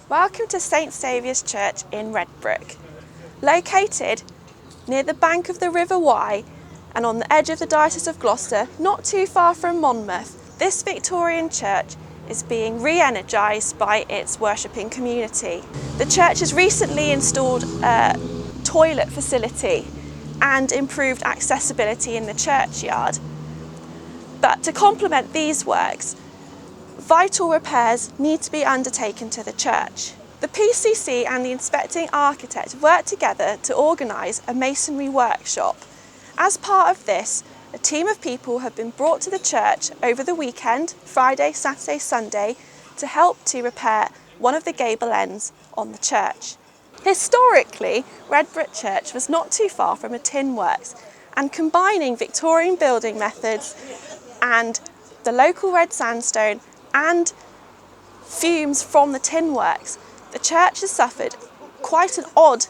Welcome to St Saviour's Church in Redbrook. Located near the bank of the River Wye and on the edge of the Diocese of Gloucester, not too far from Monmouth, this Victorian church is being re-energised by its worshipping community. The church has recently installed a toilet facility and improved accessibility in the churchyard. But to complement these works, vital repairs need to be undertaken to the church. The PCC and the inspecting architect worked together to organise a masonry workshop. As part of this, a team of people have been brought to the church over the weekend, Friday, Saturday, Sunday, to help to repair one of the gable ends on the church. Historically, Redbrook Church was not too far from a tin works, and combining Victorian building methods and the local red sandstone and fumes from the tin works, the church has suffered quite an odd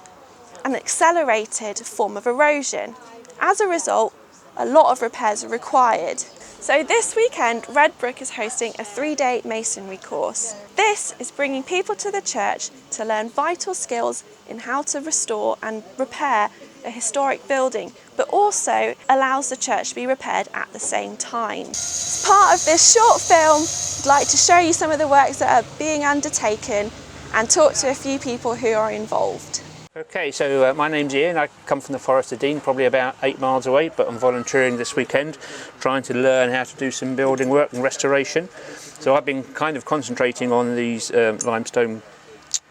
and accelerated form of erosion. As a result, a lot of repairs are required. So this weekend, Redbrook is hosting a 3-day masonry course. This is bringing people to the church to learn vital skills in how to restore and repair a historic building, but also allows the church to be repaired at the same time. As part of this short film, I'd like to show you some of the works that are being undertaken and talk to a few people who are involved. Okay, so my name's Ian. I come from the Forest of Dean, probably about 8 miles away, but I'm volunteering this weekend, trying to learn how to do some building work and restoration. So I've been kind of concentrating on these limestone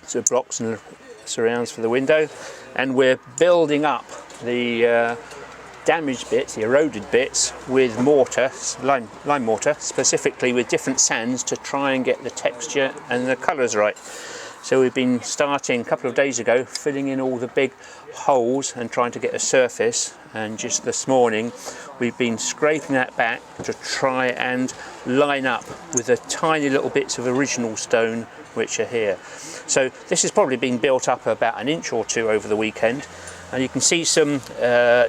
sort of blocks and surrounds for the window, and we're building up the damaged bits, the eroded bits, with mortar, lime mortar, specifically with different sands to try and get the texture and the colours right. So we've been starting a couple of days ago, filling in all the big holes and trying to get a surface, and just this morning we've been scraping that back to try and line up with the tiny little bits of original stone which are here. So this has probably been built up about an inch or two over the weekend, and you can see some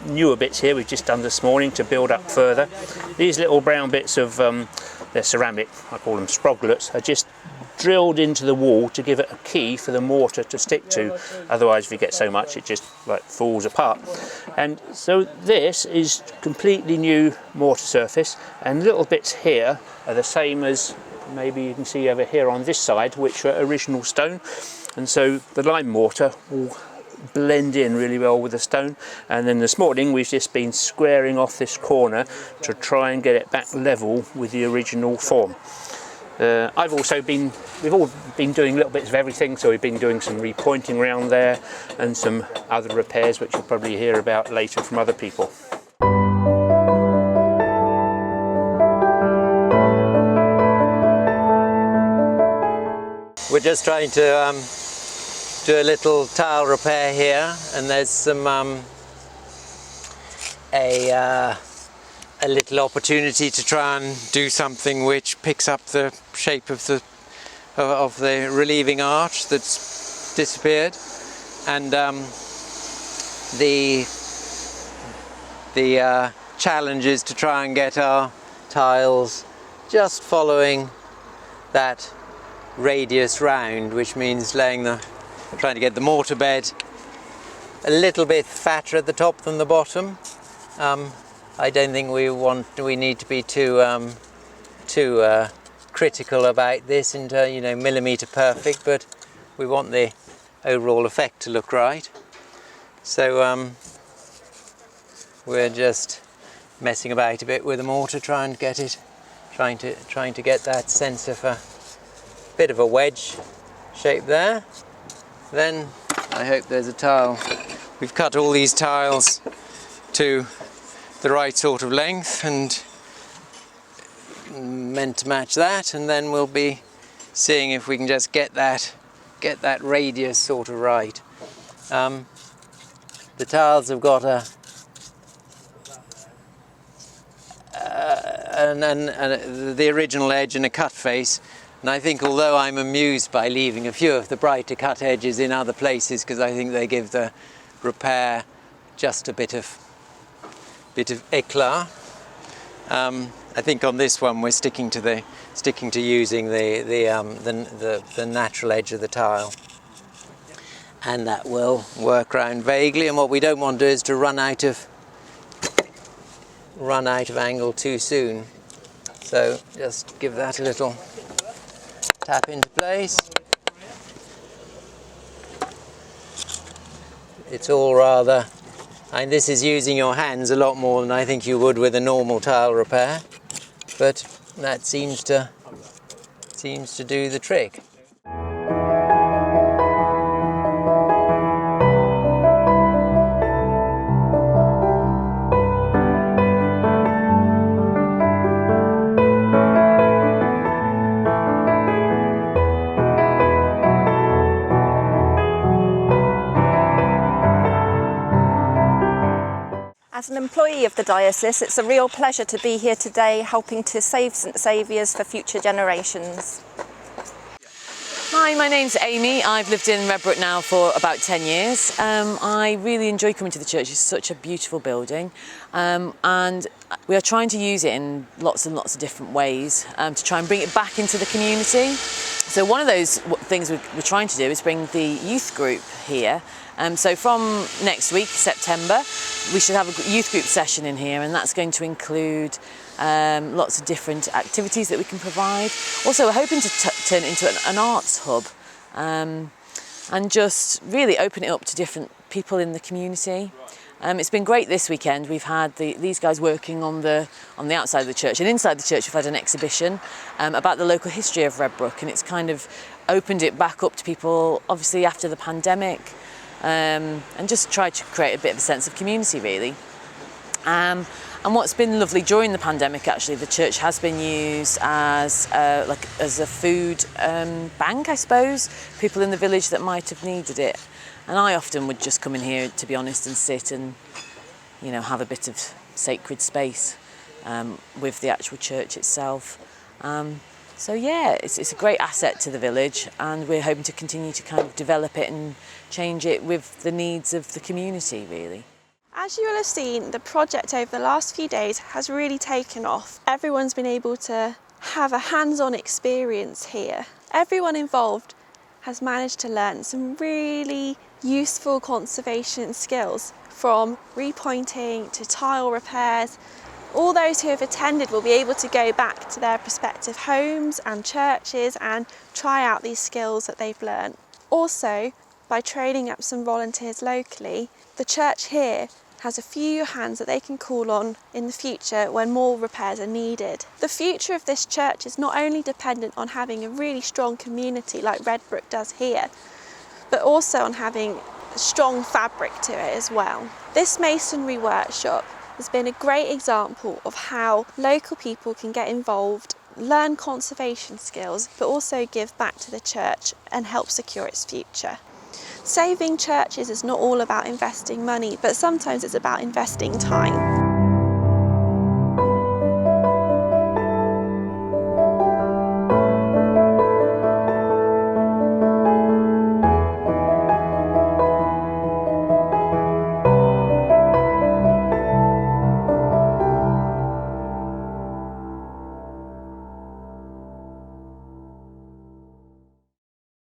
newer bits here we've just done this morning to build up further. These little brown bits of they're ceramic, I call them sproglets, are just drilled into the wall to give it a key for the mortar to stick to. Otherwise, if you get so much, it just like falls apart. And so this is completely new mortar surface, and little bits here are the same as maybe you can see over here on this side, which are original stone. And so the lime mortar will blend in really well with the stone. And then this morning we've just been squaring off this corner to try and get it back level with the original form. We've all been doing little bits of everything, so we've been doing some repointing around there and some other repairs which you'll probably hear about later from other people. We're just trying to do a little tile repair here, and there's some a little opportunity to try and do something which picks up the shape of the relieving arch that's disappeared, and the challenge is to try and get our tiles just following that radius round, which means trying to get the mortar bed a little bit fatter at the top than the bottom. I don't think we need to be too critical about this into millimetre perfect, but we want the overall effect to look right. So we're just messing about a bit with the mortar, trying to get that sense of a bit of a wedge shape there. Then I hope there's a tile. We've cut all these tiles to the right sort of length and meant to match that, and then we'll be seeing if we can just get that radius sort of right. The tiles have got the original edge and a cut face, and I think although I'm amused by leaving a few of the brighter cut edges in other places, because I think they give the repair just a bit of eclat, I think on this one we're sticking to using the natural edge of the tile, and that will work round vaguely. And what we don't want to do is to run out of angle too soon. So just give that a little tap into place. It's all rather, and this is using your hands a lot more than I think you would with a normal tile repair, but that seems to do the trick. As an employee of the diocese, it's a real pleasure to be here today helping to save St Saviour's for future generations. Hi, my name's Amy. I've lived in Redbrook now for about 10 years. I really enjoy coming to the church. It's such a beautiful building, and we are trying to use it in lots and lots of different ways to try and bring it back into the community. So one of those things we're trying to do is bring the youth group here. So from next week, September, we should have a youth group session in here, and that's going to include lots of different activities that we can provide. Also, we're hoping to turn it into an arts hub and just really open it up to different people in the community. It's been great this weekend. We've had these guys working on the outside of the church, and inside the church we've had an exhibition about the local history of Redbrook, and it's kind of opened it back up to people, obviously after the pandemic, and just tried to create a bit of a sense of community, really. And what's been lovely during the pandemic, actually, the church has been used as a food bank, I suppose. People in the village that might have needed it. And I often would just come in here, to be honest, and sit and, have a bit of sacred space with the actual church itself. So yeah, it's a great asset to the village, and we're hoping to continue to kind of develop it and change it with the needs of the community, really. As you will have seen, the project over the last few days has really taken off. Everyone's been able to have a hands-on experience here. Everyone involved has managed to learn some really useful conservation skills, from repointing to tile repairs. All those who have attended will be able to go back to their prospective homes and churches and try out these skills that they've learned. Also, by training up some volunteers locally, the church here has a few hands that they can call on in the future when more repairs are needed. The future of this church is not only dependent on having a really strong community like Redbrook does here, but also on having a strong fabric to it as well. This masonry workshop has been a great example of how local people can get involved, learn conservation skills, but also give back to the church and help secure its future. Saving churches is not all about investing money, but sometimes it's about investing time.